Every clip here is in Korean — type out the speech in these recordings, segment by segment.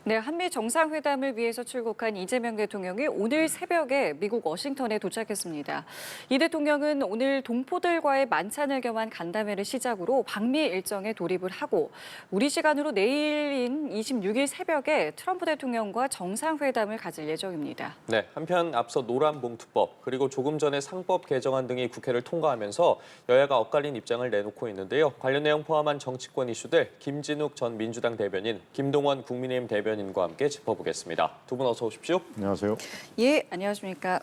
네, 한미 정상회담을 위해서 출국한 이재명 대통령이 오늘 새벽에 미국 워싱턴에 도착했습니다. 이 대통령은 오늘 동포들과의 만찬을 겸한 간담회를 시작으로 방미 일정에 돌입을 하고 우리 시간으로 내일인 26일 새벽에 트럼프 대통령과 정상회담을 가질 예정입니다. 네, 한편 앞서 노란봉투법 그리고 조금 전에 상법 개정안 등이 국회를 통과하면서 여야가 엇갈린 입장을 내놓고 있는데요. 관련 내용 포함한 정치권 이슈들 김진욱 전 민주당 대변인, 김동원 국민의힘 대변인과 함께 짚어보겠습니다. 두 분 어서 오십시오. 안녕하세요. 예, 안녕하십니까.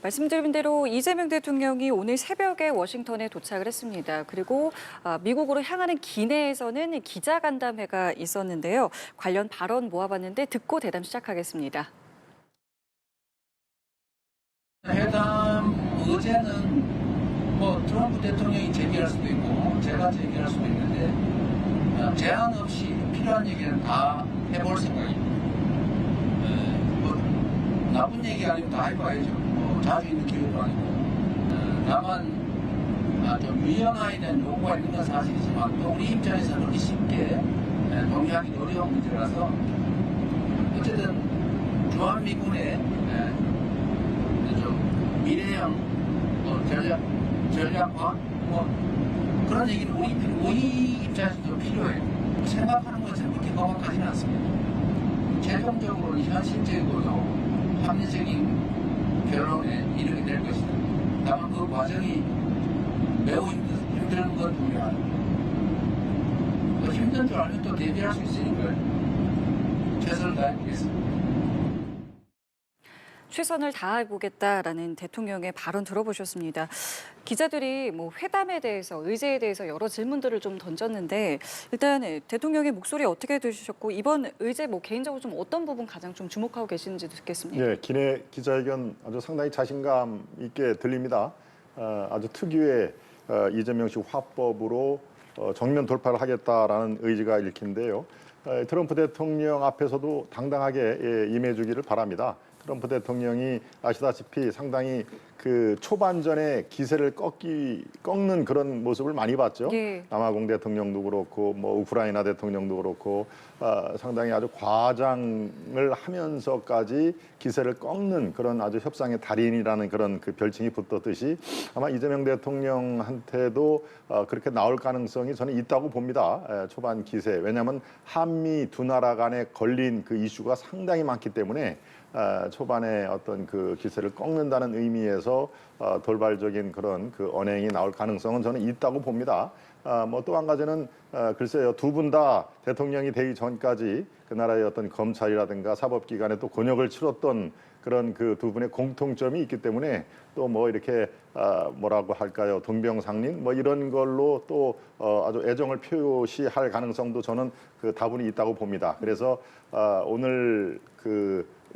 말씀드린 대로 이재명 대통령이 오늘 새벽에 워싱턴에 도착을 했습니다. 그리고 미국으로 향하는 기내에서는 기자간담회가 있었는데요. 관련 발언 모아봤는데 듣고 대담 시작하겠습니다. 회담 의제는 트럼프 대통령이 제기할 수도 있고 제가 제기할 수도 있는데 제한 없이 필요한 얘기는 다 해볼 생각입니다. 나쁜 얘기 아니면 다 해봐야죠. 자주 있는 기회도 아니고. 다만 좀 유연화에 대한 요구가 있는 건 사실이지만 또 우리 입장에서는 그렇게 쉽게 동의하기 어려운 문제라서 어쨌든 주한미군의 좀 미래형 전략화 그런 얘기는 우리 입장에서 좀 필요해요. 생각하는 것은 그렇게 명확하지는 않습니다. 최종적으로는 현실적이고도 합리적인 결론에 이르게 될 것이다. 다만 그 과정이 매우 힘든 건 분명하다. 또 힘든 줄 알면 또 대비할 수 있으니까 최선을 다해보겠습니다. 최선을 다해보겠다라는 대통령의 발언 들어보셨습니다. 기자들이 회담에 대해서, 의제에 대해서 여러 질문들을 좀 던졌는데 일단 대통령의 목소리 어떻게 들으셨고 이번 의제 개인적으로 좀 어떤 부분 가장 좀 주목하고 계시는지 듣겠습니다. 예, 기내 기자회견 아주 상당히 자신감 있게 들립니다. 아주 특유의 이재명 씨 화법으로 정면 돌파를 하겠다라는 의지가 읽힌데요. 트럼프 대통령 앞에서도 당당하게 임해주기를 바랍니다. 트럼프 대통령이 아시다시피 상당히 그 초반전에 기세를 꺾는 그런 모습을 많이 봤죠. 예. 남아공 대통령도 그렇고 우크라이나 대통령도 그렇고 상당히 아주 과장을 하면서까지 기세를 꺾는 그런 아주 협상의 달인이라는 그런 그 별칭이 붙었듯이 아마 이재명 대통령한테도 그렇게 나올 가능성이 저는 있다고 봅니다. 초반 기세. 왜냐하면 한미 두 나라 간에 걸린 그 이슈가 상당히 많기 때문에 초반에 어떤 그 기세를 꺾는다는 의미에서 돌발적인 그런 그 언행이 나올 가능성은 저는 있다고 봅니다. 또 한 가지는 글쎄요, 두 분 다 대통령이 되기 전까지 그 나라의 어떤 검찰이라든가 사법기관에 또 곤욕을 치렀던 그런 그 두 분의 공통점이 있기 때문에 또 이렇게 뭐라고 할까요, 동병상린 이런 걸로 또 아주 애정을 표시할 가능성도 저는 그 다분히 있다고 봅니다. 그래서 오늘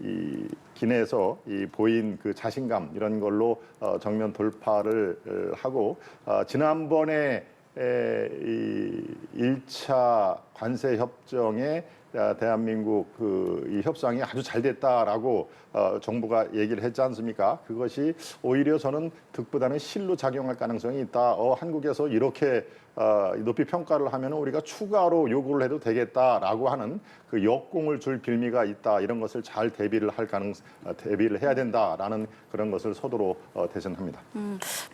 이 기내에서 보인 그 자신감 이런 걸로 정면 돌파를 하고 지난번에 이 1차 관세 협정에 대한민국 이 협상이 아주 잘 됐다라고 정부가 얘기를 했지 않습니까? 그것이 오히려 저는 득보다는 실로 작용할 가능성이 있다. 한국에서 이렇게 높이 평가를 하면 우리가 추가로 요구를 해도 되겠다라고 하는 그 역공을 줄 빌미가 있다. 이런 것을 잘 대비를 해야 된다라는 그런 것을 서두로 대선합니다.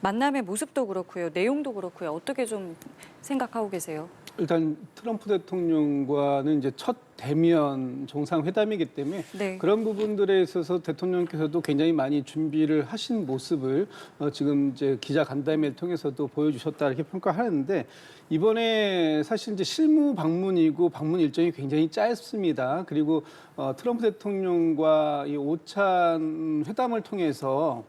만남의 모습도 그렇고요, 내용도 그렇고요. 어떻게 좀 생각하고 계세요? 일단 트럼프 대통령과는 이제 첫 대면 정상회담이기 때문에 네. 그런 부분들에 있어서 대통령께서도 굉장히 많이 준비를 하신 모습을 지금 이제 기자 간담회를 통해서도 보여주셨다 이렇게 평가하는데 이번에 사실 이제 실무 방문이고 방문 일정이 굉장히 짧습니다. 그리고 트럼프 대통령과 이 오찬 회담을 통해서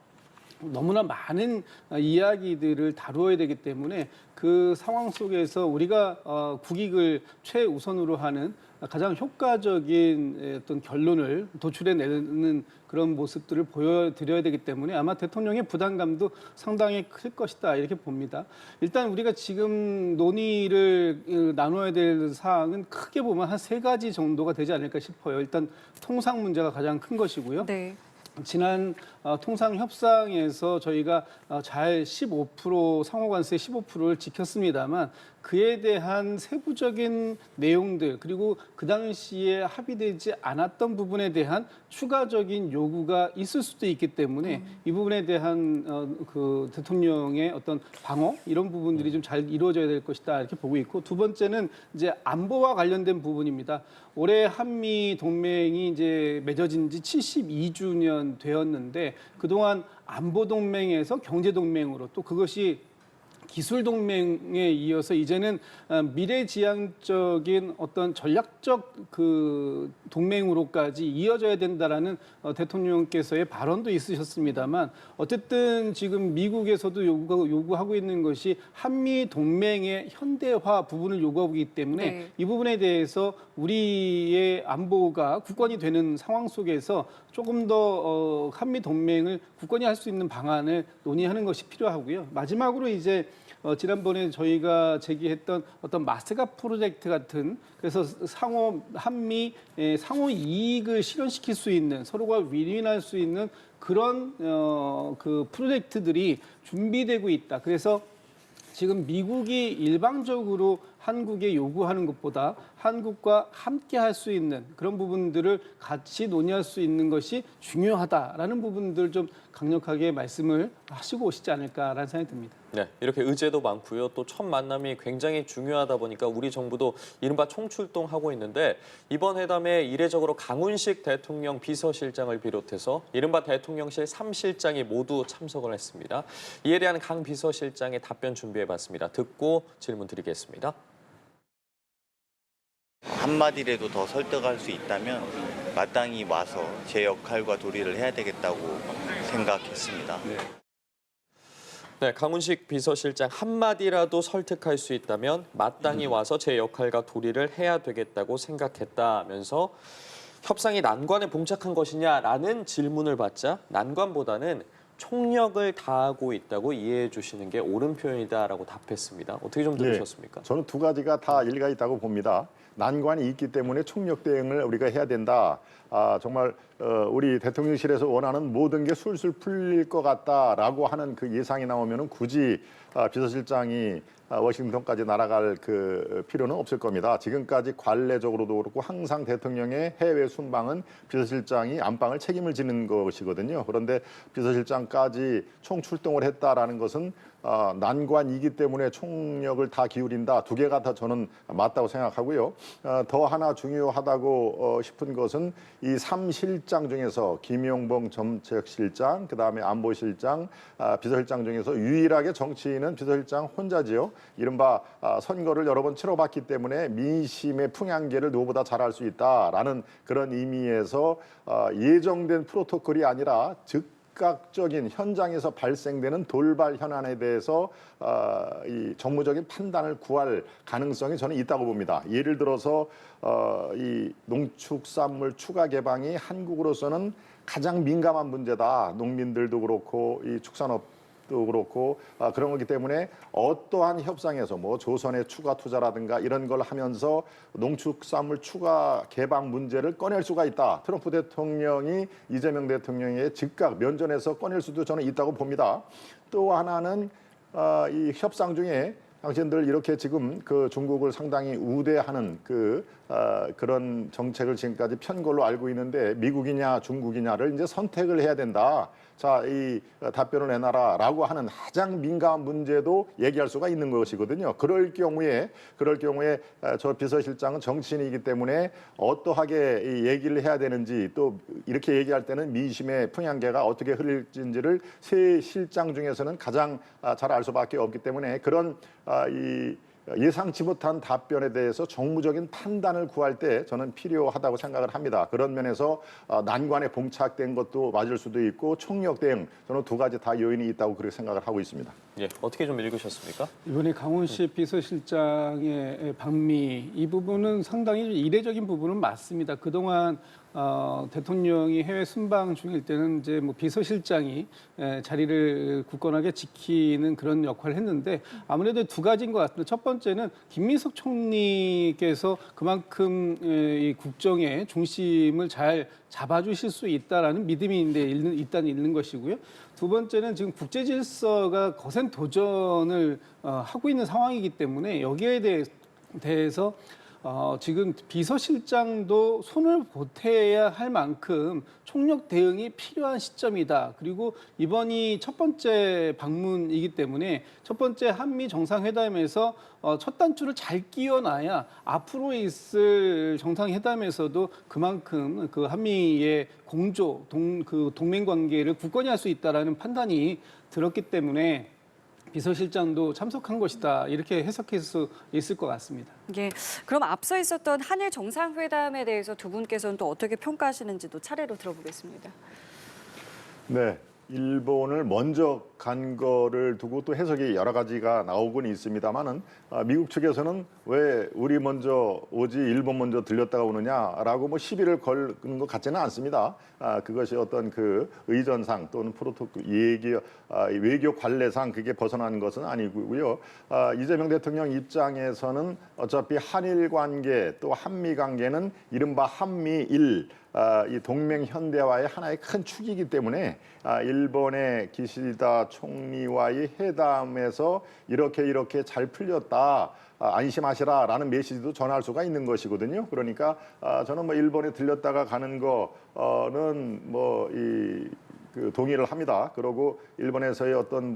너무나 많은 이야기들을 다루어야 되기 때문에 그 상황 속에서 우리가 국익을 최우선으로 하는 가장 효과적인 어떤 결론을 도출해내는 그런 모습들을 보여드려야 되기 때문에 아마 대통령의 부담감도 상당히 클 것이다 이렇게 봅니다. 일단 우리가 지금 논의를 나눠야 될 사항은 크게 보면 한 3가지 정도가 되지 않을까 싶어요. 일단 통상 문제가 가장 큰 것이고요. 네. 지난 통상 협상에서 저희가 잘 15% 상호관세 15%를 지켰습니다만 그에 대한 세부적인 내용들 그리고 그 당시에 합의되지 않았던 부분에 대한 추가적인 요구가 있을 수도 있기 때문에 이 부분에 대한 그 대통령의 어떤 방어 이런 부분들이 좀 잘 이루어져야 될 것이다 이렇게 보고 있고 두 번째는 이제 안보와 관련된 부분입니다. 올해 한미 동맹이 이제 맺어진 지 72주년 되었는데 그동안 안보 동맹에서 경제 동맹으로 또 그것이 기술 동맹에 이어서 이제는 미래지향적인 어떤 전략적 그 동맹으로까지 이어져야 된다라는 대통령께서의 발언도 있으셨습니다만 어쨌든 지금 미국에서도 요구하고 있는 것이 한미 동맹의 현대화 부분을 요구하고 있기 때문에 네. 이 부분에 대해서 우리의 안보가 국권이 되는 상황 속에서 조금 더 한미 동맹을 국권이 할 수 있는 방안을 논의하는 것이 필요하고요. 마지막으로 이제 지난번에 저희가 제기했던 어떤 마스가 프로젝트 같은 그래서 한미 상호 이익을 실현시킬 수 있는 서로가 윈윈할 수 있는 그런 그 프로젝트들이 준비되고 있다. 그래서 지금 미국이 일방적으로 한국에 요구하는 것보다 한국과 함께 할 수 있는 그런 부분들을 같이 논의할 수 있는 것이 중요하다라는 부분들 좀 강력하게 말씀을 하시고 오시지 않을까라는 생각이 듭니다. 네, 이렇게 의제도 많고요. 또 첫 만남이 굉장히 중요하다 보니까 우리 정부도 이른바 총출동하고 있는데 이번 회담에 이례적으로 강훈식 대통령 비서실장을 비롯해서 이른바 대통령실 3실장이 모두 참석을 했습니다. 이에 대한 강 비서실장의 답변 준비해봤습니다. 듣고 질문 드리겠습니다. 한마디라도 더 설득할 수 있다면 마땅히 와서 제 역할과 도리를 해야 되겠다고 생각했습니다. 네, 강훈식 비서실장 한마디라도 설득할 수 있다면 마땅히 와서 제 역할과 도리를 해야 되겠다고 생각했다면서 협상이 난관에 봉착한 것이냐라는 질문을 받자 난관보다는 총력을 다하고 있다고 이해해 주시는 게 옳은 표현이다라고 답했습니다. 어떻게 좀 들으셨습니까? 저는 두 가지가 다 일리가 있다고 봅니다. 난관이 있기 때문에 총력 대응을 우리가 해야 된다. 정말 우리 대통령실에서 원하는 모든 게 술술 풀릴 것 같다라고 하는 그 예상이 나오면은 굳이 비서실장이 워싱턴까지 날아갈 그 필요는 없을 겁니다. 지금까지 관례적으로도 그렇고 항상 대통령의 해외 순방은 비서실장이 안방을 책임을 지는 것이거든요. 그런데 비서실장까지 총출동을 했다라는 것은 난관이기 때문에 총력을 다 기울인다. 두 개가 다 저는 맞다고 생각하고요. 더 하나 중요하다고 싶은 것은 이 3실장 중에서 김용봉 정책실장, 그다음에 안보실장, 비서실장 중에서 유일하게 정치인은 비서실장 혼자지요. 이른바 선거를 여러 번 치러봤기 때문에 민심의 풍향계를 누구보다 잘 알 수 있다라는 그런 의미에서 예정된 프로토콜이 아니라 즉각적인 현장에서 발생되는 돌발 현안에 대해서 이 정무적인 판단을 구할 가능성이 저는 있다고 봅니다. 예를 들어서 이 농축산물 추가 개방이 한국으로서는 가장 민감한 문제다. 농민들도 그렇고 이 축산업 도 그렇고 그런 거기 때문에 어떠한 협상에서 뭐 조선의 추가 투자라든가 이런 걸 하면서 농축산물 추가 개방 문제를 꺼낼 수가 있다. 트럼프 대통령이 이재명 대통령의 즉각 면전에서 꺼낼 수도 저는 있다고 봅니다. 또 하나는 이 협상 중에 당신들 이렇게 지금 그 중국을 상당히 우대하는 그런 정책을 지금까지 편 걸로 알고 있는데 미국이냐 중국이냐를 이제 선택을 해야 된다. 자, 이 답변을 내놔라라고 하는 가장 민감한 문제도 얘기할 수가 있는 것이거든요. 그럴 경우에 저 비서실장은 정치인이기 때문에 어떠하게 이 얘기를 해야 되는지 또 이렇게 얘기할 때는 민심의 풍향계가 어떻게 흐를지를 세 실장 중에서는 가장 잘 알 수밖에 없기 때문에 그런 이 예상치 못한 답변에 대해서 정무적인 판단을 구할 때 저는 필요하다고 생각을 합니다. 그런 면에서 난관에 봉착된 것도 맞을 수도 있고 총력 대응 저는 두 가지 다 요인이 있다고 그렇게 생각을 하고 있습니다. 예, 어떻게 좀 읽으셨습니까? 이번에 강훈식 비서실장의 방미 이 부분은 상당히 이례적인 부분은 맞습니다. 그동안 대통령이 해외 순방 중일 때는 이제 뭐 비서실장이 자리를 굳건하게 지키는 그런 역할을 했는데 아무래도 두 가지인 것 같습니다. 첫 번째는 김민석 총리께서 그만큼 이 국정의 중심을 잘 잡아주실 수 있다라는 믿음이 일단 있는 것이고요. 두 번째는 지금 국제 질서가 거센 도전을 하고 있는 상황이기 때문에 여기에 대해서 지금 비서실장도 손을 보태야 할 만큼 총력 대응이 필요한 시점이다. 그리고 이번이 첫 번째 방문이기 때문에 첫 번째 한미 정상회담에서 첫 단추를 잘 끼워놔야 앞으로 있을 정상회담에서도 그만큼 그 한미의 공조, 동맹 관계를 굳건히 할 수 있다라는 판단이 들었기 때문에 비서실장도 참석한 것이다. 이렇게 해석할 수 있을 것 같습니다. 예, 그럼 앞서 있었던 한일 정상회담에 대해서 두 분께서는 또 어떻게 평가하시는지도 차례로 들어보겠습니다. 네. 일본을 먼저 간 거를 두고 또 해석이 여러 가지가 나오곤 있습니다만은 미국 측에서는 왜 우리 먼저 오지 일본 먼저 들렸다가 오느냐라고 뭐 시비를 거는 것 같지는 않습니다. 그것이 어떤 그 의전상 또는 프로토콜 외교 관례상 그게 벗어난 것은 아니고요. 이재명 대통령 입장에서는 어차피 한일 관계 또 한미 관계는 이른바 한미일 이 동맹 현대화의 하나의 큰 축이기 때문에 일본의 기시다 총리와의 회담에서 이렇게 잘 풀렸다. 안심하시라라는 메시지도 전할 수가 있는 것이거든요. 그러니까 저는 뭐 일본에 들렸다가 가는 거는 그 동의를 합니다. 그리고 일본에서의 어떤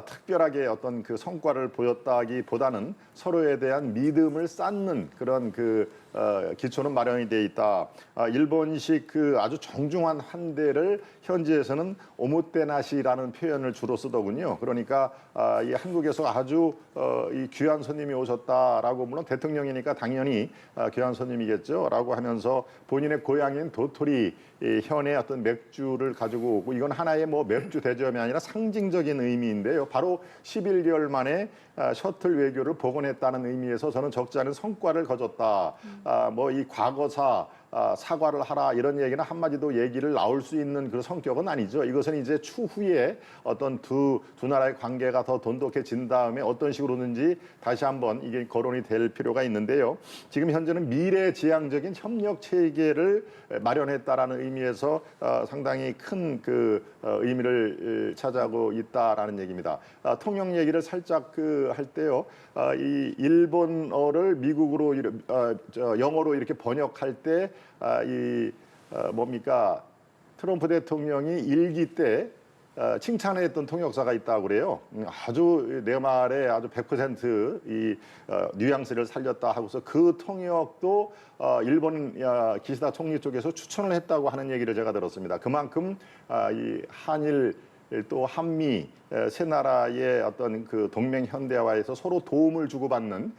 특별하게 어떤 그 성과를 보였다기보다는 서로에 대한 믿음을 쌓는 그런 기초는 마련이 돼 있다. 일본식 그 아주 정중한 환대를 현지에서는 오모테나시라는 표현을 주로 쓰더군요. 그러니까 이 한국에서 아주 이 귀한 손님이 오셨다라고, 물론 대통령이니까 당연히 귀한 손님이겠죠라고 하면서 본인의 고향인 도토리 현의 어떤 맥주를 가지고 오고, 이건 하나의 맥주 대접이 아니라 상징적인 의미인데요. 바로 11개월 만에 셔틀 외교를 복원했다는 의미에서 저는 적지 않은 성과를 거뒀다. 이 과거사 사과를 하라 이런 얘기는 한마디도 얘기를 나올 수 있는 그런 성격은 아니죠. 이것은 이제 추후에 어떤 두 나라의 관계가 더 돈독해진 다음에 어떤 식으로든지 다시 한번 이게 거론이 될 필요가 있는데요. 지금 현재는 미래지향적인 협력 체계를 마련했다라는 의미에서 상당히 큰 의미를 차지하고 있다라는 얘기입니다. 통역 얘기를 살짝 할 때요. 이 일본어를 미국으로 영어로 이렇게 번역할 때 트럼프 대통령이 일기 때 칭찬했던 통역사가 있다고 그래요. 아주 내 말에 아주 100% 이 뉘앙스를 살렸다 하고서 그 통역도 일본 기시다 총리 쪽에서 추천을 했다고 하는 얘기를 제가 들었습니다. 그만큼 이 한일 또 한미 세 나라의 어떤 그 동맹 현대화에서 서로 도움을 주고받는,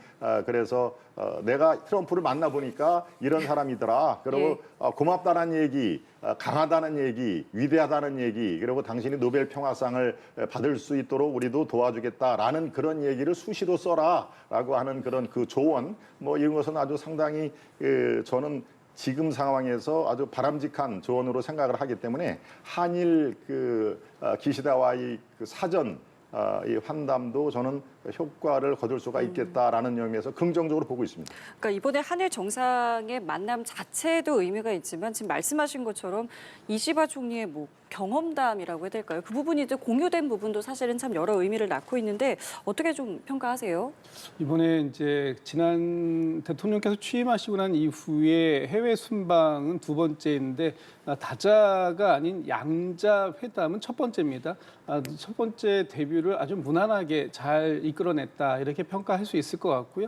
그래서 내가 트럼프를 만나보니까 이런 사람이더라. 그리고 고맙다는 얘기, 강하다는 얘기, 위대하다는 얘기, 그리고 당신이 노벨 평화상을 받을 수 있도록 우리도 도와주겠다라는 그런 얘기를 수시로 써라라고 하는 그런 그 조언, 이런 것은 아주 상당히 저는 지금 상황에서 아주 바람직한 조언으로 생각을 하기 때문에 한일 기시다와의 사전 이 환담도 저는 효과를 거둘 수가 있겠다라는 의미에서 긍정적으로 보고 있습니다. 그러니까 이번에 한일 정상의 만남 자체도 의미가 있지만 지금 말씀하신 것처럼 이시바 총리의 경험담이라고 해야 될까요? 그 부분이 이제 공유된 부분도 사실은 참 여러 의미를 낳고 있는데 어떻게 좀 평가하세요? 이번에 이제 지난 대통령께서 취임하시고 난 이후에 해외 순방은 두 번째인데 다자가 아닌 양자 회담은 첫 번째입니다. 첫 번째 데뷔를 아주 무난하게 잘 이끌어냈다 이렇게 평가할 수 있을 것 같고요.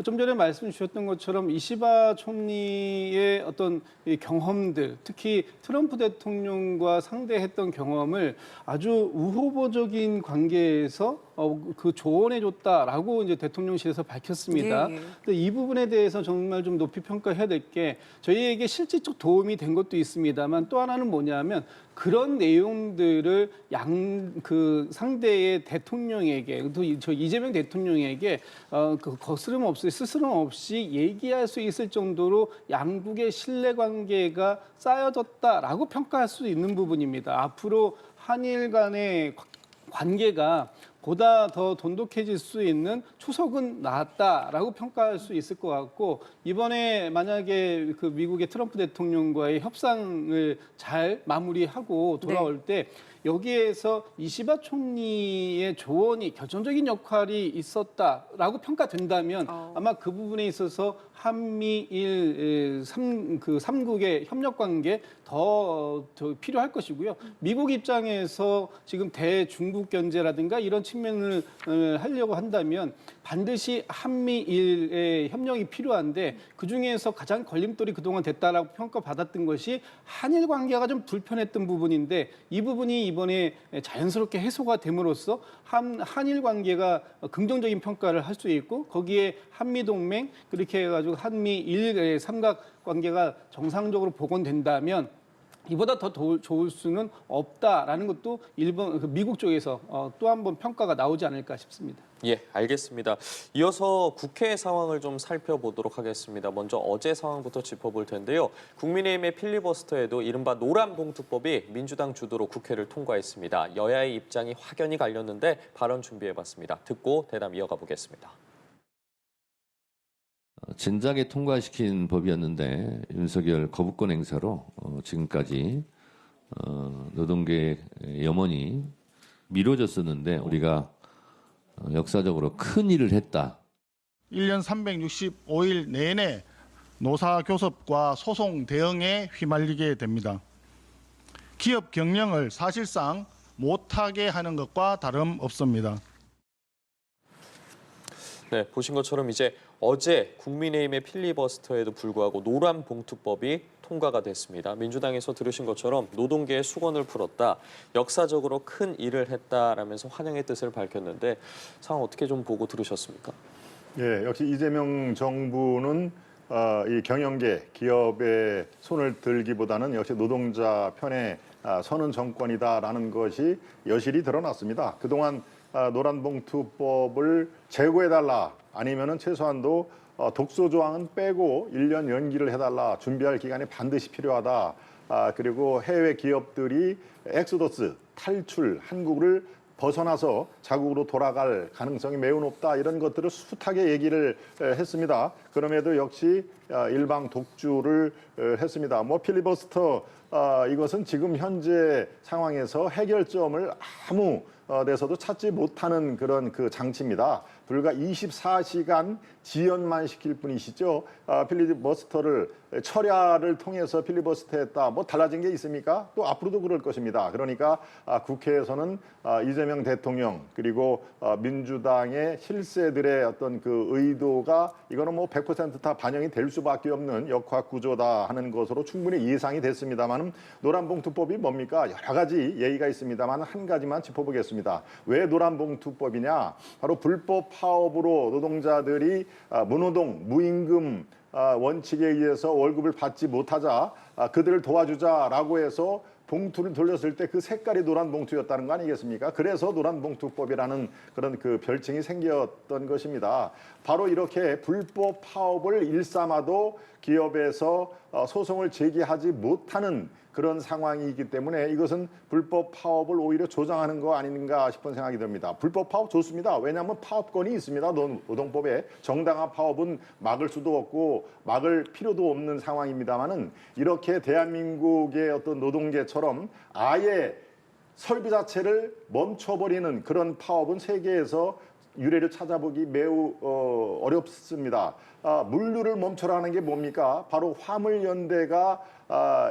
좀 전에 말씀 주셨던 것처럼 이시바 총리의 어떤 경험들, 특히 트럼프 대통령과 상대했던 경험을 아주 우호보적인 관계에서 그 조언해줬다라고 이제 대통령실에서 밝혔습니다. 예. 근데 이 부분에 대해서 정말 좀 높이 평가해야 될 게 저희에게 실질적 도움이 된 것도 있습니다만 또 하나는 뭐냐면 그런 내용들을 상대의 대통령에게 또 저 이재명 대통령에게 거스름 없이 스스럼 없이 얘기할 수 있을 정도로 양국의 신뢰관계가 쌓여졌다라고 평가할 수 있는 부분입니다. 앞으로 한일 간의 관계가 보다 더 돈독해질 수 있는 초석은 나왔다라고 평가할 수 있을 것 같고, 이번에 만약에 그 미국의 트럼프 대통령과의 협상을 잘 마무리하고 돌아올 때 여기에서 이시바 총리의 조언이 결정적인 역할이 있었다라고 평가된다면 아마 그 부분에 있어서 한미일 삼국의 협력 관계 더 필요할 것이고요. 미국 입장에서 지금 대중국 견제라든가 이런 측면을 하려고 한다면 반드시 한미일의 협력이 필요한데, 그중에서 가장 걸림돌이 그동안 됐다라고 평가받았던 것이 한일 관계가 좀 불편했던 부분인데, 이 부분이 이번에 자연스럽게 해소가 됨으로써 한일 관계가 긍정적인 평가를 할 수 있고, 거기에 한미동맹 그렇게 해가지고 한미일 삼각 관계가 정상적으로 복원된다면 이보다 더 좋을 수는 없다라는 것도 미국 쪽에서 또 한 번 평가가 나오지 않을까 싶습니다. 예, 알겠습니다. 이어서 국회 상황을 좀 살펴보도록 하겠습니다. 먼저 어제 상황부터 짚어볼 텐데요. 국민의힘의 필리버스터에도 이른바 노란봉투법이 민주당 주도로 국회를 통과했습니다. 여야의 입장이 확연히 갈렸는데 발언 준비해봤습니다. 듣고 대담 이어가 보겠습니다. 진작에 통과시킨 법이었는데 윤석열 거부권 행사로 지금까지 노동계의 염원이 미뤄졌었는데 우리가 역사적으로 큰 일을 했다. 1년 365일 내내 노사교섭과 소송 대응에 휘말리게 됩니다. 기업 경영을 사실상 못하게 하는 것과 다름없습니다. 네, 보신 것처럼 이제 어제 국민의힘의 필리버스터에도 불구하고 노란봉투법이 통과가 됐습니다. 민주당에서 들으신 것처럼 노동계의 수건을 풀었다, 역사적으로 큰 일을 했다라면서 환영의 뜻을 밝혔는데 상황 어떻게 좀 보고 들으셨습니까? 예, 역시 이재명 정부는 이 경영계, 기업의 손을 들기보다는 역시 노동자 편에 서는 정권이다라는 것이 여실히 드러났습니다. 그동안 노란봉투법을 제고해달라, 아니면은 최소한도 독소 조항은 빼고 1년 연기를 해달라, 준비할 기간이 반드시 필요하다. 그리고 해외 기업들이 엑소더스, 탈출, 한국을 벗어나서 자국으로 돌아갈 가능성이 매우 높다, 이런 것들을 숱하게 얘기를 했습니다. 그럼에도 역시 일방 독주를 했습니다. 뭐 필리버스터 이것은 지금 현재 상황에서 해결점을 아무 데서도 찾지 못하는 그런 그 장치입니다. 불과 24시간 지연만 시킬 뿐이시죠. 필리버스터를 철야를 통해서 필리버스터했다, 뭐 달라진 게 있습니까? 또 앞으로도 그럴 것입니다. 그러니까 국회에서는 이재명 대통령 그리고 민주당의 실세들의 어떤 그 의도가 이거는 뭐 100% 다 반영이 될 수밖에 없는 역학 구조다 하는 것으로 충분히 예상이 됐습니다만, 노란봉투법이 뭡니까? 여러 가지 예의가 있습니다만 한 가지만 짚어보겠습니다. 왜 노란봉투법이냐? 바로 불법 파업으로 노동자들이 무노동, 무임금 원칙에 의해서 월급을 받지 못하자 그들을 도와주자라고 해서 봉투를 돌렸을 때 그 색깔이 노란 봉투였다는 거 아니겠습니까? 그래서 노란봉투법이라는 그런 그 별칭이 생겼던 것입니다. 바로 이렇게 불법 파업을 일삼아도 기업에서 소송을 제기하지 못하는 그런 상황이기 때문에 이것은 불법 파업을 오히려 조장하는 거 아닌가 싶은 생각이 듭니다. 불법 파업 좋습니다. 왜냐하면 파업권이 있습니다. 노동법에. 정당한 파업은 막을 수도 없고 막을 필요도 없는 상황입니다만은, 이렇게 대한민국의 어떤 노동계처럼 아예 설비 자체를 멈춰버리는 그런 파업은 세계에서 유례를 찾아보기 매우 어렵습니다. 물류를 멈춰라는 게 뭡니까? 바로 화물연대가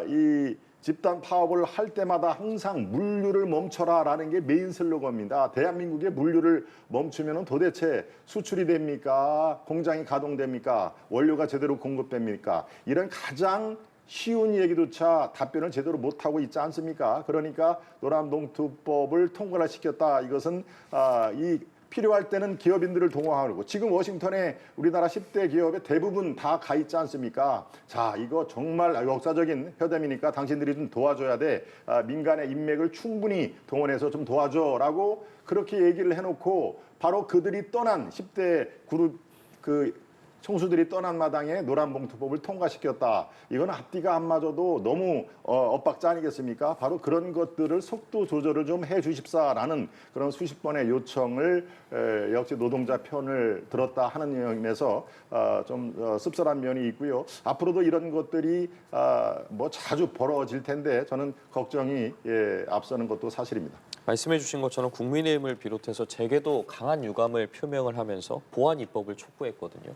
이 집단 파업을 할 때마다 항상 물류를 멈춰라라는 게 메인 슬로건입니다. 대한민국의 물류를 멈추면 도대체 수출이 됩니까? 공장이 가동됩니까? 원료가 제대로 공급됩니까? 이런 가장 쉬운 얘기조차 답변을 제대로 못하고 있지 않습니까? 그러니까 노란봉투법을 통과를 시켰다. 이것은 이 필요할 때는 기업인들을 동원하고, 지금 워싱턴에 우리나라 10대 기업의 대부분 다 가 있지 않습니까? 자, 이거 정말 역사적인 회담이니까 당신들이 좀 도와줘야 돼. 민간의 인맥을 충분히 동원해서 좀 도와줘라고 그렇게 얘기를 해놓고 바로 그들이 떠난 10대 그룹 그 총수들이 떠난 마당에 노란봉투법을 통과시켰다. 이건 앞뒤가 안 맞아도 너무 엇박자 아니겠습니까? 바로 그런 것들을 속도 조절을 좀 해주십사라는 그런 수십 번의 요청을 역시 노동자 편을 들었다 하는 의미에서 좀 씁쓸한 면이 있고요. 앞으로도 이런 것들이 뭐 자주 벌어질 텐데 저는 걱정이 앞서는 것도 사실입니다. 말씀해 주신 것처럼 국민의힘을 비롯해서 재계도 강한 유감을 표명을 하면서 보완 입법을 촉구했거든요.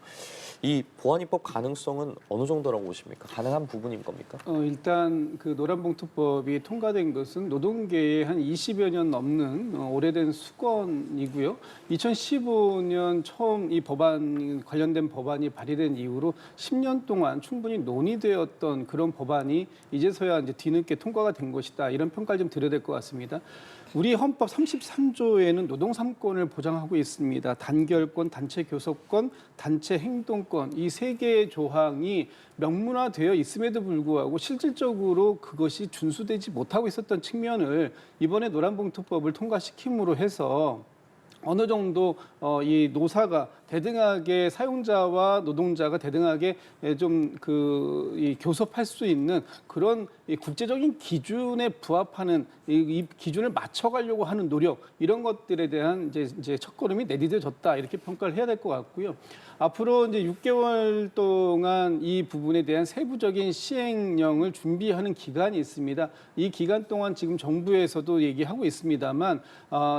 이 보완 입법 가능성은 어느 정도라고 보십니까? 가능한 부분인 겁니까? 일단 그 노란봉투법이 통과된 것은 노동계의 한 20여 년 넘는 오래된 수건이고요. 2015년 처음 이 법안 관련된 법안이 발의된 이후로 10년 동안 충분히 논의되었던 그런 법안이 이제서야 이제 뒤늦게 통과가 된 것이다. 이런 평가를 좀 드려야 될 것 같습니다. 우리 헌법 33조에는 노동 3권을 보장하고 있습니다. 단결권, 단체 교섭권, 단체 행동권 이 세 개의 조항이 명문화되어 있음에도 불구하고 실질적으로 그것이 준수되지 못하고 있었던 측면을 이번에 노란봉투법을 통과시킴으로 해서 어느 정도 이 노사가 대등하게 사용자와 노동자가 대등하게 좀 이 교섭할 수 있는 그런 이 국제적인 기준에 부합하는 이 기준을 맞춰가려고 하는 노력 이런 것들에 대한 이제 첫걸음이 내디뎌졌다 이렇게 평가를 해야 될 것 같고요. 앞으로 이제 6개월 동안 이 부분에 대한 세부적인 시행령을 준비하는 기간이 있습니다. 이 기간 동안 지금 정부에서도 얘기하고 있습니다만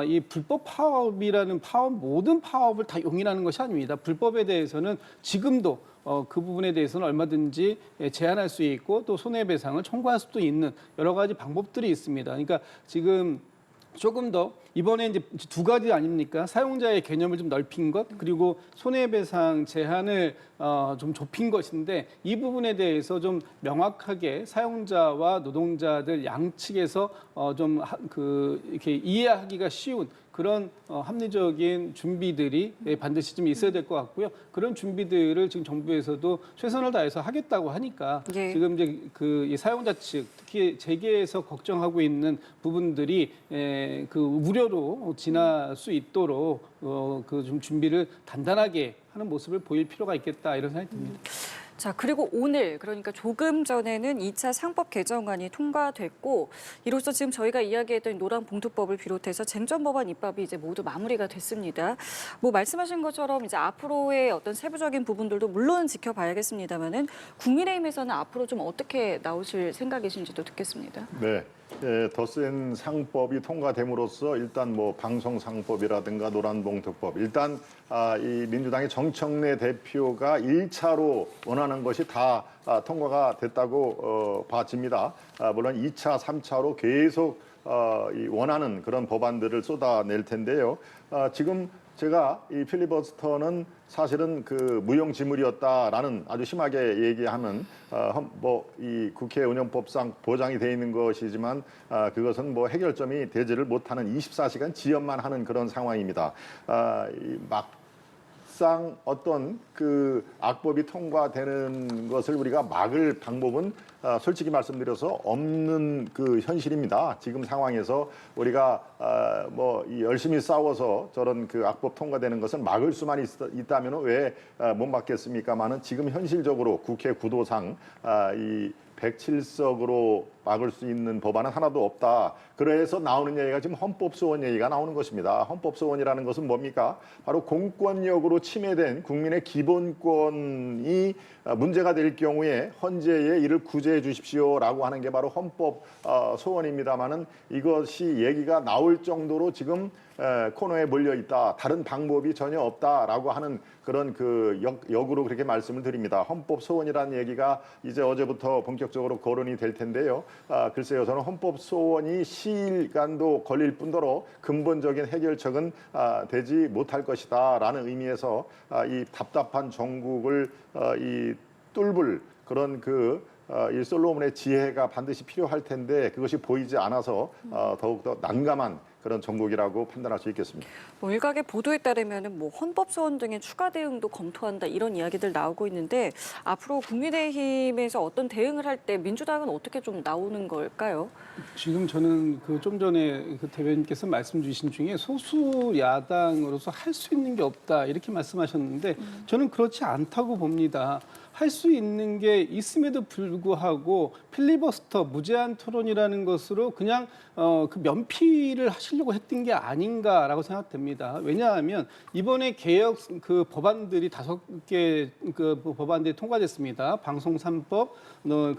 이 불법 파업이라는 모든 파업을 다 용인하는 것이 아닙니다. 불법에 대해서는 지금도 그 부분에 대해서는 얼마든지 제한할 수 있고 또 손해배상을 청구할 수도 있는 여러 가지 방법들이 있습니다. 그러니까 지금 조금 더 이번에 이제 두 가지 아닙니까? 사용자의 개념을 좀 넓힌 것 그리고 손해배상 제한을 좀 좁힌 것인데 이 부분에 대해서 좀 명확하게 사용자와 노동자들 양측에서 좀 이렇게 이해하기가 쉬운 그런 합리적인 준비들이 반드시 좀 있어야 될 것 같고요. 그런 준비들을 지금 정부에서도 최선을 다해서 하겠다고 하니까 예. 지금 이제 이 사용자 측 특히 재계에서 걱정하고 있는 부분들이 그 우려로 지날 수 있도록 그 좀 준비를 단단하게 하는 모습을 보일 필요가 있겠다 이런 생각이 듭니다. 자, 그리고 오늘 그러니까 조금 전에는 2차 상법 개정안이 통과됐고 이로써 지금 저희가 이야기했던 노란봉투법을 비롯해서 쟁점 법안 입법이 이제 모두 마무리가 됐습니다. 뭐 말씀하신 것처럼 이제 앞으로의 어떤 세부적인 부분들도 물론 지켜봐야겠습니다만은 국민의힘에서는 앞으로 좀 어떻게 나오실 생각이신지도 듣겠습니다. 네. 더 센 상법이 통과됨으로써 일단 뭐 방송상법이라든가 노란봉투법 일단 이 민주당의 정청래 대표가 1차로 원하는 것이 다 통과가 됐다고 봐집니다. 물론 2차, 3차로 계속 이 원하는 그런 법안들을 쏟아낼 텐데요. 지금 제가 이 필리버스터는 사실은 그 무용지물이었다라는 아주 심하게 얘기하면 뭐 이 국회 운영법상 보장이 돼 있는 것이지만 그것은 뭐 해결점이 되지를 못하는 24시간 지연만 하는 그런 상황입니다. 막상 어떤 그 악법이 통과되는 것을 우리가 막을 방법은 솔직히 말씀드려서 없는 그 현실입니다. 지금 상황에서 우리가 뭐 열심히 싸워서 저런 그 악법 통과되는 것은 막을 수만 있다면 왜 못 막겠습니까만은 지금 현실적으로 국회 구도상 이 107석으로 막을 수 있는 법안은 하나도 없다. 그래서 나오는 얘기가 지금 헌법소원 얘기가 나오는 것입니다. 헌법소원이라는 것은 뭡니까? 바로 공권력으로 침해된 국민의 기본권이 문제가 될 경우에 헌재에 이를 구제해 주십시오라고 하는 게 바로 헌법소원입니다만은 이것이 얘기가 나올 정도로 지금 코너에 몰려 있다. 다른 방법이 전혀 없다라고 하는 그런 그 역으로 그렇게 말씀을 드립니다. 헌법소원이라는 얘기가 이제 어제부터 본격적으로 거론이 될 텐데요. 글쎄요, 저는 헌법소원이 시일간도 걸릴 뿐더러 근본적인 해결책은 되지 못할 것이다라는 의미에서 이 답답한 정국을 이 뚫을 그런 이 솔로몬의 지혜가 반드시 필요할 텐데 그것이 보이지 않아서 더욱더 난감한 그런 정국이라고 판단할 수 있겠습니다. 뭐 일각의 보도에 따르면은 뭐 헌법 소원 등의 추가 대응도 검토한다 이런 이야기들 나오고 있는데 앞으로 국민의힘에서 어떤 대응을 할 때 민주당은 어떻게 좀 나오는 걸까요? 지금 저는 그 좀 전에 그 대변인께서 말씀 주신 중에 소수 야당으로서 할 수 있는 게 없다 이렇게 말씀하셨는데 저는 그렇지 않다고 봅니다. 할 수 있는 게 있음에도 불구하고 필리버스터 무제한 토론이라는 것으로 그냥 그 면피를 하시려고 했던 게 아닌가라고 생각됩니다. 왜냐하면 이번에 개혁 그 법안들이 5개 그 법안들이 통과됐습니다. 방송 3법,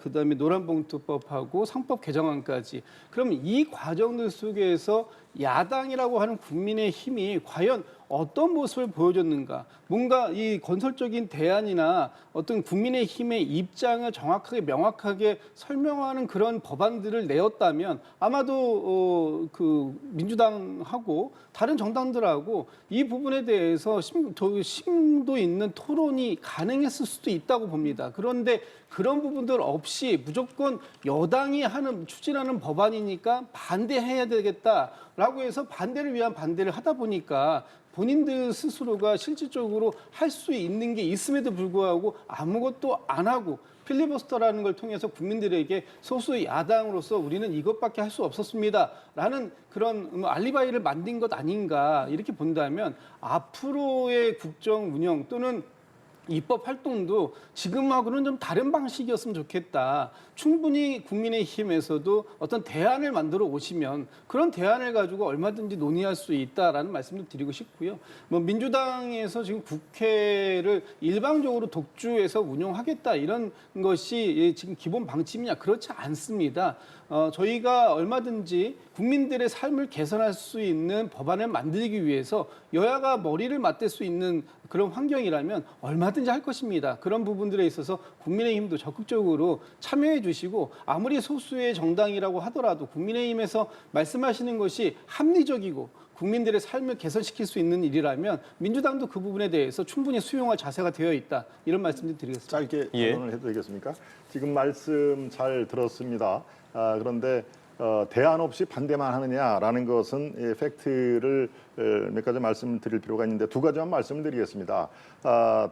그다음에 노란봉투법하고 상법 개정안까지. 그럼 이 과정들 속에서 야당이라고 하는 국민의 힘이 과연 어떤 모습을 보여줬는가? 뭔가 이 건설적인 대안이나 어떤 국민의 힘의 입장을 정확하게 명확하게 설명하는 그런 법안들을 내었다면 아마도 그 민주당하고 다른 정당들하고 이 부분에 대해서 더 심도 있는 토론이 가능했을 수도 있다고 봅니다. 그런데 그런 부분들 없이 무조건 여당이 추진하는 법안이니까 반대해야 되겠다라고 해서 반대를 위한 반대를 하다 보니까 본인들 스스로가 실질적으로 할 수 있는 게 있음에도 불구하고 아무것도 안 하고 필리버스터라는 걸 통해서 국민들에게 소수 야당으로서 우리는 이것밖에 할 수 없었습니다라는 그런 알리바이를 만든 것 아닌가 이렇게 본다면 앞으로의 국정 운영 또는 입법 활동도 지금하고는 좀 다른 방식이었으면 좋겠다. 충분히 국민의힘에서도 어떤 대안을 만들어 오시면 그런 대안을 가지고 얼마든지 논의할 수 있다라는 말씀도 드리고 싶고요. 뭐 민주당에서 지금 국회를 일방적으로 독주해서 운영하겠다 이런 것이 지금 기본 방침이냐 그렇지 않습니다. 저희가 얼마든지 국민들의 삶을 개선할 수 있는 법안을 만들기 위해서 여야가 머리를 맞댈 수 있는 그런 환경이라면 얼마든지 할 것입니다. 그런 부분들에 있어서 국민의힘도 적극적으로 참여해 주시고 아무리 소수의 정당이라고 하더라도 국민의힘에서 말씀하시는 것이 합리적이고 국민들의 삶을 개선시킬 수 있는 일이라면 민주당도 그 부분에 대해서 충분히 수용할 자세가 되어 있다. 이런 말씀을 드리겠습니다. 짧게 발언을 해도 되겠습니까? 지금 말씀 잘 들었습니다. 그런데 대안 없이 반대만 하느냐라는 것은 팩트를 몇 가지 말씀드릴 필요가 있는데 두 가지만 말씀을 드리겠습니다.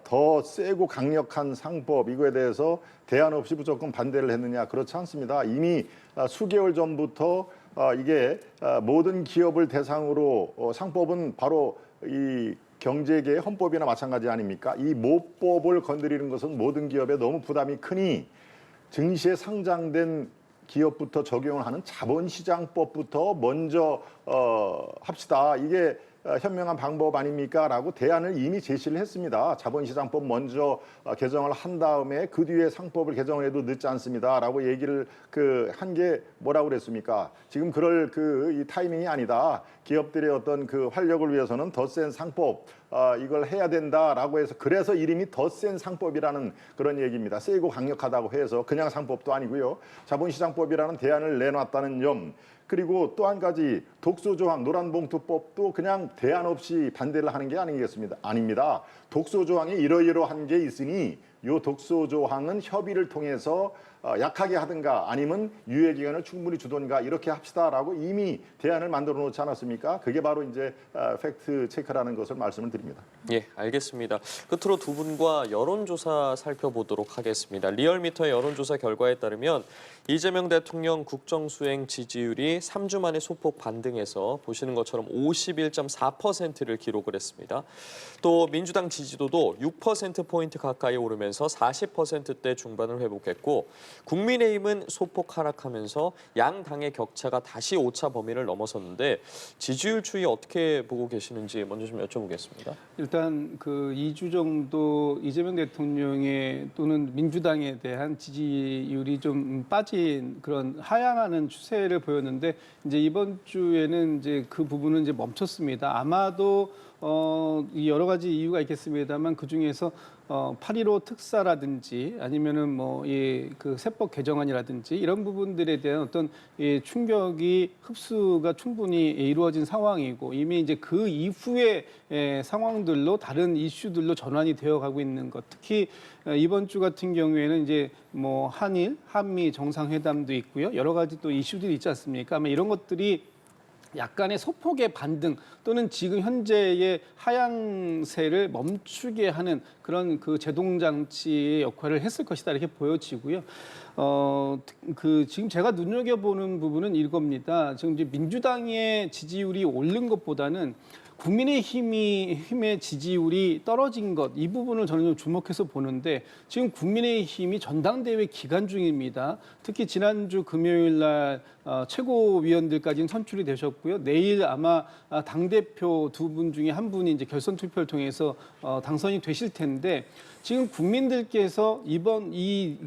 더 세고 강력한 상법 이거에 대해서 대안 없이 무조건 반대를 했느냐 그렇지 않습니다. 이미 수개월 전부터 이게 모든 기업을 대상으로 상법은 바로 이 경제계의 헌법이나 마찬가지 아닙니까? 이 모법을 건드리는 것은 모든 기업에 너무 부담이 크니 증시에 상장된 기업부터 적용을 하는 자본시장법부터 먼저 합시다. 이게 현명한 방법 아닙니까? 라고 대안을 이미 제시를 했습니다. 자본시장법 먼저 개정을 한 다음에 그 뒤에 상법을 개정을 해도 늦지 않습니다. 라고 얘기를 한 게 뭐라고 그랬습니까? 지금 그럴 이 타이밍이 아니다. 기업들의 어떤 그 활력을 위해서는 더 센 상법 이걸 해야 된다라고 해서 그래서 이름이 더 센 상법이라는 그런 얘기입니다. 세고 강력하다고 해서 그냥 상법도 아니고요. 자본시장법이라는 대안을 내놨다는 점. 그리고 또 한 가지 독소조항 노란봉투법도 그냥 대안 없이 반대를 하는 게 아니겠습니다. 아닙니다. 독소조항이 이러이러한 게 있으니 이 독소조항은 협의를 통해서 약하게 하든가 아니면 유예기간을 충분히 주든가 이렇게 합시다라고 이미 대안을 만들어 놓지 않았습니까? 그게 바로 이제 팩트 체크라는 것을 말씀을 드립니다. 예, 알겠습니다. 끝으로 두 분과 여론조사 살펴보도록 하겠습니다. 리얼미터의 여론조사 결과에 따르면 이재명 대통령 국정수행 지지율이 3주 만에 소폭 반등해서 보시는 것처럼 51.4%를 기록을 했습니다. 또 민주당 지지도도 6%포인트 가까이 오르면서 40%대 중반을 회복했고 국민의힘은 소폭 하락하면서 양 당의 격차가 다시 오차 범위를 넘어섰는데 지지율 추이 어떻게 보고 계시는지 먼저 좀 여쭤보겠습니다. 일단 그 2주 정도 이재명 대통령의 또는 민주당에 대한 지지율이 좀 빠진 그런 하향하는 추세를 보였는데 이제 이번 주에는 이제 그 부분은 이제 멈췄습니다. 아마도 여러 가지 이유가 있겠습니다만 그 중에서 8.15 특사라든지 아니면은 뭐 그 세법 개정안이라든지 이런 부분들에 대한 어떤 충격이 흡수가 충분히 이루어진 상황이고 이미 이제 그 이후의 상황들로 다른 이슈들로 전환이 되어가고 있는 것. 특히 이번 주 같은 경우에는 이제 뭐 한일, 한미 정상회담도 있고요. 여러 가지 또 이슈들이 있지 않습니까? 아마 이런 것들이 약간의 소폭의 반등 또는 지금 현재의 하향세를 멈추게 하는 그런 그 제동장치의 역할을 했을 것이다 이렇게 보여지고요. 지금 제가 눈여겨보는 부분은 이겁니다. 지금 이제 민주당의 지지율이 오른 것보다는 국민의힘의 지지율이 떨어진 것, 이 부분을 저는 좀 주목해서 보는데 지금 국민의힘이 전당대회 기간 중입니다. 특히 지난주 금요일 날 최고위원들까지는 선출이 되셨고요. 내일 아마 당대표 두 분 중에 한 분이 이제 결선 투표를 통해서 당선이 되실 텐데 지금 국민들께서 이번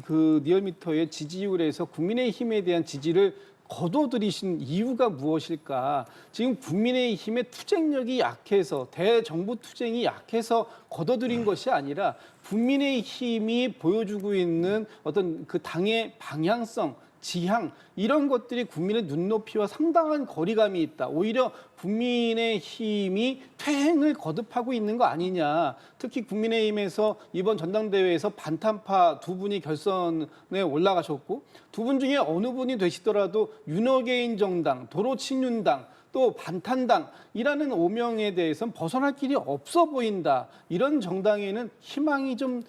그 리얼미터의 지지율에서 국민의힘에 대한 지지를 거둬들이신 이유가 무엇일까? 지금 국민의힘의 투쟁력이 약해서 대정부 투쟁이 약해서 거둬들인 것이 아니라 국민의힘이 보여주고 있는 어떤 그 당의 방향성, 지향 이런 것들이 국민의 눈높이와 상당한 거리감이 있다. 오히려 국민의힘이 퇴행을 거듭하고 있는 거 아니냐. 특히 국민의힘에서 이번 전당대회에서 반탄파 두 분이 결선에 올라가셨고 두 분 중에 어느 분이 되시더라도 윤어게인 정당, 도로친윤당 또 반탄당이라는 오명에 대해서는 벗어날 길이 없어 보인다. 이런 정당에는 희망이 좀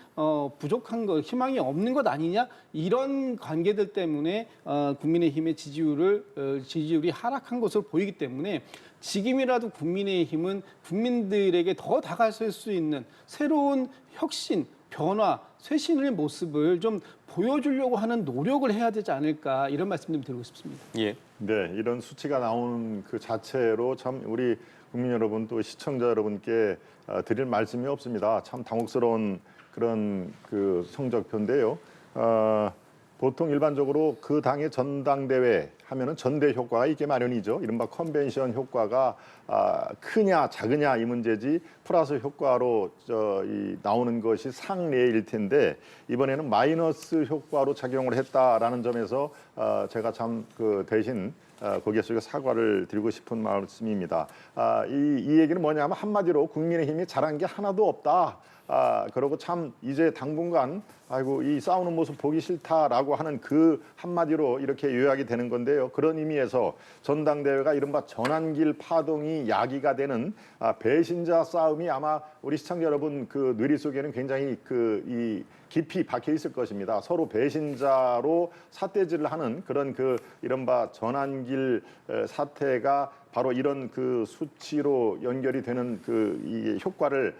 부족한 것, 희망이 없는 것 아니냐? 이런 관계들 때문에 국민의힘의 지지율이 하락한 것으로 보이기 때문에 지금이라도 국민의힘은 국민들에게 더 다가설 수 있는 새로운 혁신, 변화, 쇄신의 모습을 좀 보여주려고 하는 노력을 해야 되지 않을까 이런 말씀 좀 드리고 싶습니다. 예. 네, 이런 수치가 나오는 그 자체로 참 우리 국민 여러분 또 시청자 여러분께 드릴 말씀이 없습니다. 참 당혹스러운 그런 그 성적표인데요. 보통 일반적으로 그 당의 전당대회 하면은 전대 효과가 있게 마련이죠. 이른바 컨벤션 효과가 크냐 작으냐 이 문제지 플러스 효과로 나오는 것이 상례일 텐데 이번에는 마이너스 효과로 작용을 했다라는 점에서 제가 참 그 대신 거기에 속에 사과를 드리고 싶은 말씀입니다. 이 얘기는 뭐냐면 한마디로 국민의힘이 잘한 게 하나도 없다. 그러고 참 이제 당분간 아이고 이 싸우는 모습 보기 싫다라고 하는 그 한마디로 이렇게 요약이 되는 건데요. 그런 의미에서 전당대회가 이른바 전환길 파동이 야기가 되는 배신자 싸움이 아마 우리 시청자 여러분 그 뇌리 속에는 굉장히 이 깊이 박혀 있을 것입니다. 서로 배신자로 삿대질을 하는 그런 그 이른바 전환길 사태가 바로 이런 그 수치로 연결이 되는 이 효과를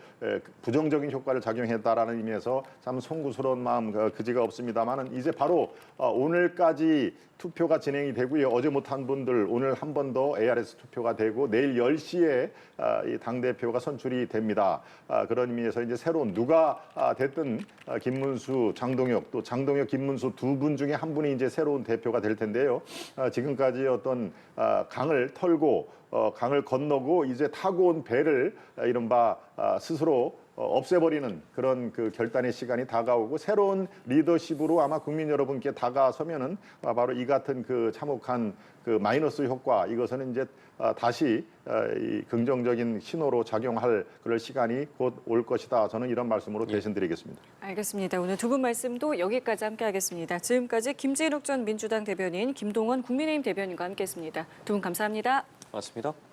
부정적인 효과를 작용했다라는 의미에서 참 송구스러운 마음 그지가 없습니다만은 이제 바로 오늘까지 투표가 진행이 되고요. 어제 못한 분들 오늘 한 번 더 ARS 투표가 되고 내일 10시에 이 당대표가 선출이 됩니다. 그런 의미에서 이제 새로운 누가 됐든 김문수, 장동혁 또 장동혁, 김문수 두 분 중에 한 분이 이제 새로운 대표가 될 텐데요. 지금까지 어떤 강을 털고 강을 건너고 이제 타고 온 배를 이른바 스스로 없애버리는 그런 그 결단의 시간이 다가오고 새로운 리더십으로 아마 국민 여러분께 다가서면은 바로 이 같은 그 참혹한 그 마이너스 효과 이것은 이제 다시 이 긍정적인 신호로 작용할 그럴 시간이 곧 올 것이다. 저는 이런 말씀으로 대신드리겠습니다. 알겠습니다. 오늘 두 분 말씀도 여기까지 함께하겠습니다. 지금까지 김진욱 전 민주당 대변인, 김동원 국민의힘 대변인과 함께했습니다. 두 분 감사합니다. 맞습니다.